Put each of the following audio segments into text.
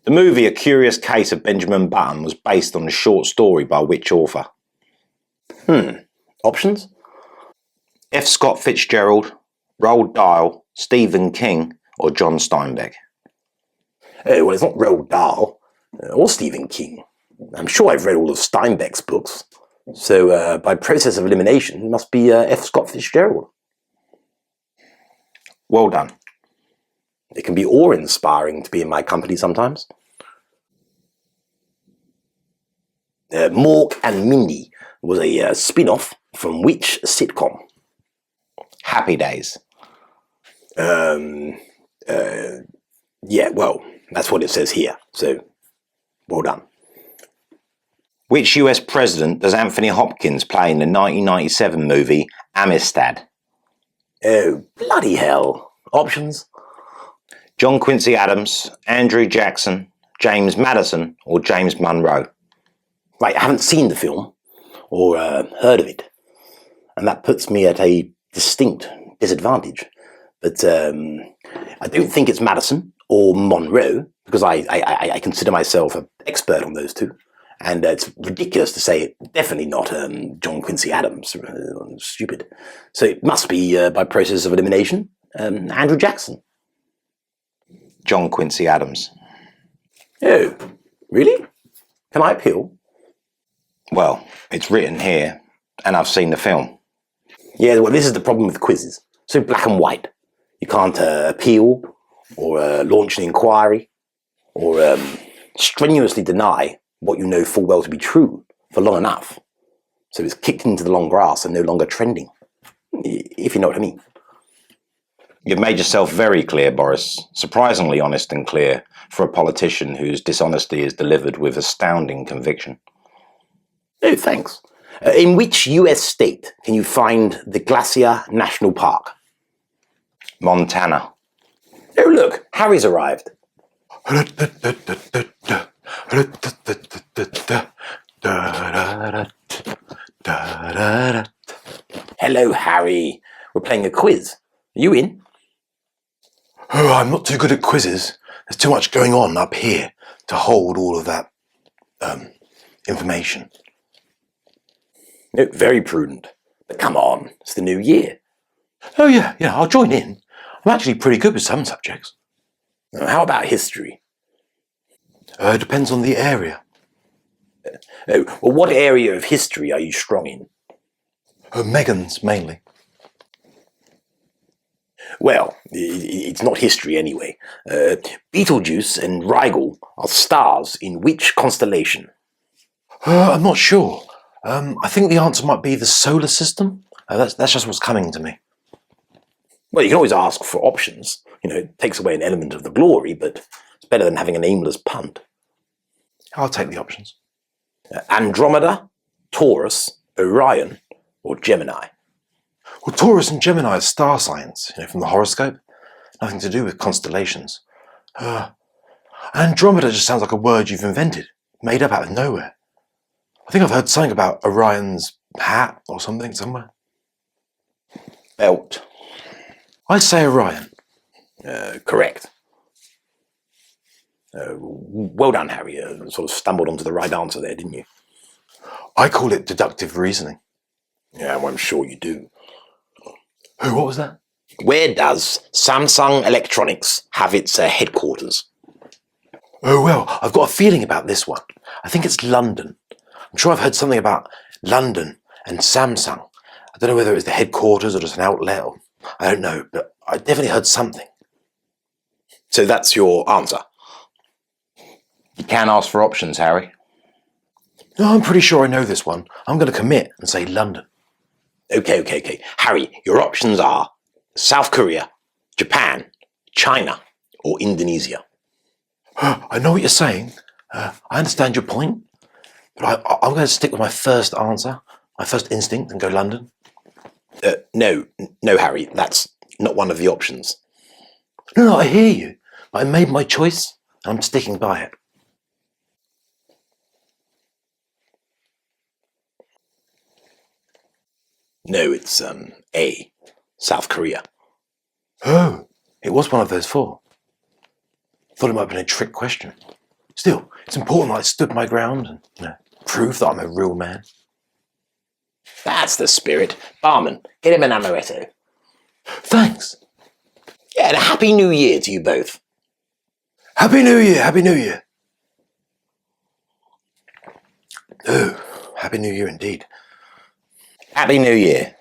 The movie A Curious Case of Benjamin Button was based on a short story by which author? Options? F Scott Fitzgerald, Roald Dahl, Stephen King, or John Steinbeck? Well, it's not Roald Dahl or Stephen King. I'm sure I've read all of Steinbeck's books. So, by process of elimination, it must be F Scott Fitzgerald. Well done. It can be awe-inspiring to be in my company sometimes. Mork and Mindy was a spin-off from which sitcom? Happy Days. Yeah, well, that's what it says here, so well done. Which US president does Anthony Hopkins play in the 1997 movie Amistad? Oh, bloody hell. Options? John Quincy Adams, Andrew Jackson, James Maddison, or James Monroe? Right, I haven't seen the film, or heard of it, and that puts me at a distinct disadvantage. But I don't think it's Maddison or Monroe, because I consider myself an expert on those two. And it's ridiculous to say definitely not John Quincy Adams. Stupid. So it must be, by process of elimination, Andrew Jackson. John Quincy Adams. Oh, really? Can I appeal? Well, it's written here, and I've seen the film. Yeah, well, this is the problem with quizzes. So black and white. You can't appeal, or launch an inquiry, or strenuously deny what you know full well to be true for long enough. So it's kicked into the long grass and no longer trending, if you know what I mean. You've made yourself very clear, Boris. Surprisingly honest and clear for a politician whose dishonesty is delivered with astounding conviction. Oh, thanks. In which US state can you find the Glacier National Park? Montana. Oh, look, Harry's arrived. Hello, Harry. We're playing a quiz. Are you in? Oh, I'm not too good at quizzes. There's too much going on up here to hold all of that information. No, very prudent. But come on, it's the new year. Oh, yeah, I'll join in. I'm actually pretty good with some subjects. How about history? It depends on the area. Oh, well, what area of history are you strong in? Meghan's, mainly. Well, it's not history anyway. Betelgeuse and Rigel are stars in which constellation? I'm not sure. I think the answer might be the solar system. That's just what's coming to me. Well, you can always ask for options. You know, it takes away an element of the glory, but it's better than having an aimless punt. I'll take the options. Andromeda, Taurus, Orion, or Gemini? Well, Taurus and Gemini are star signs, from the horoscope. Nothing to do with constellations. Andromeda just sounds like a word you've invented, made up out of nowhere. I think I've heard something about Orion's hat or something somewhere. Belt. I say Orion. Correct. Well done, Harry. Sort of stumbled onto the right answer there, didn't you? I call it deductive reasoning. Yeah, well, I'm sure you do. Oh, what was that? Where does Samsung Electronics have its headquarters? Oh, well, I've got a feeling about this one. I think it's London. I'm sure I've heard something about London and Samsung. I don't know whether it's the headquarters or just an outlet. I don't know, but I definitely heard something. So that's your answer? You can ask for options, Harry. No, I'm pretty sure I know this one. I'm going to commit and say London. Okay. Harry, your options are South Korea, Japan, China, or Indonesia. I know what you're saying. I understand your point. But I'm going to stick with my first answer, my first instinct, and go London. No, Harry, that's not one of the options. No, I hear you. But I made my choice, and I'm sticking by it. No, it's A, South Korea. Oh, it was one of those four. Thought it might have been a trick question. Still, it's important that I stood my ground and, prove that I'm a real man. That's the spirit. Barman, get him an amaretto. Thanks. Yeah, and a Happy New Year to you both. Happy New Year, Happy New Year. Oh, Happy New Year indeed. Happy New Year.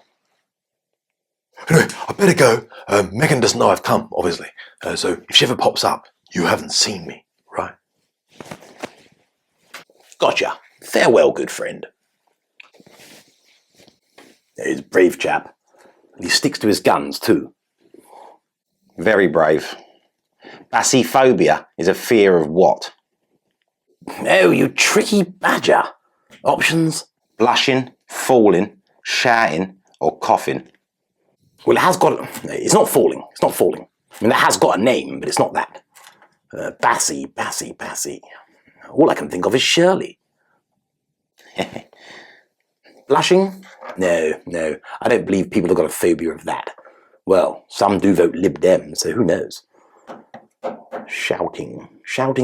Anyway, I better go. Megan doesn't know I've come, obviously. So if she ever pops up, you haven't seen me, right? Gotcha. Farewell, good friend. He's a brave chap. And he sticks to his guns, too. Very brave. Bassiphobia is a fear of what? Oh, you tricky badger. Options? Blushing, falling, shouting, or coughing. Well, it has got... It's not falling. It's not falling. I mean, it has got a name, but it's not that. Bassy. All I can think of is Shirley. Blushing? No. I don't believe people have got a phobia of that. Well, some do vote Lib Dem, so who knows? Shouting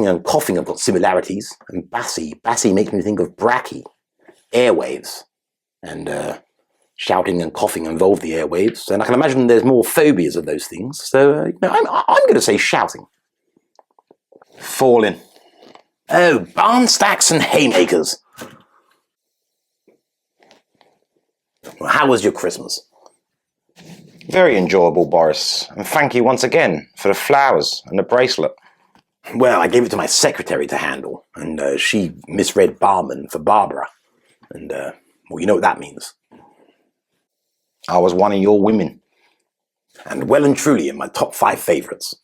and coughing have got similarities. And Bassy makes me think of Bracky. Airwaves. And shouting and coughing involve the airwaves. And I can imagine there's more phobias of those things. So, I'm going to say shouting. Falling. Oh, barn stacks and haymakers. Well, how was your Christmas? Very enjoyable, Boris. And thank you once again for the flowers and the bracelet. Well, I gave it to my secretary to handle, and she misread barman for Barbara. And, well, you know what that means. I was one of your women. And well and truly in my top 5 favourites.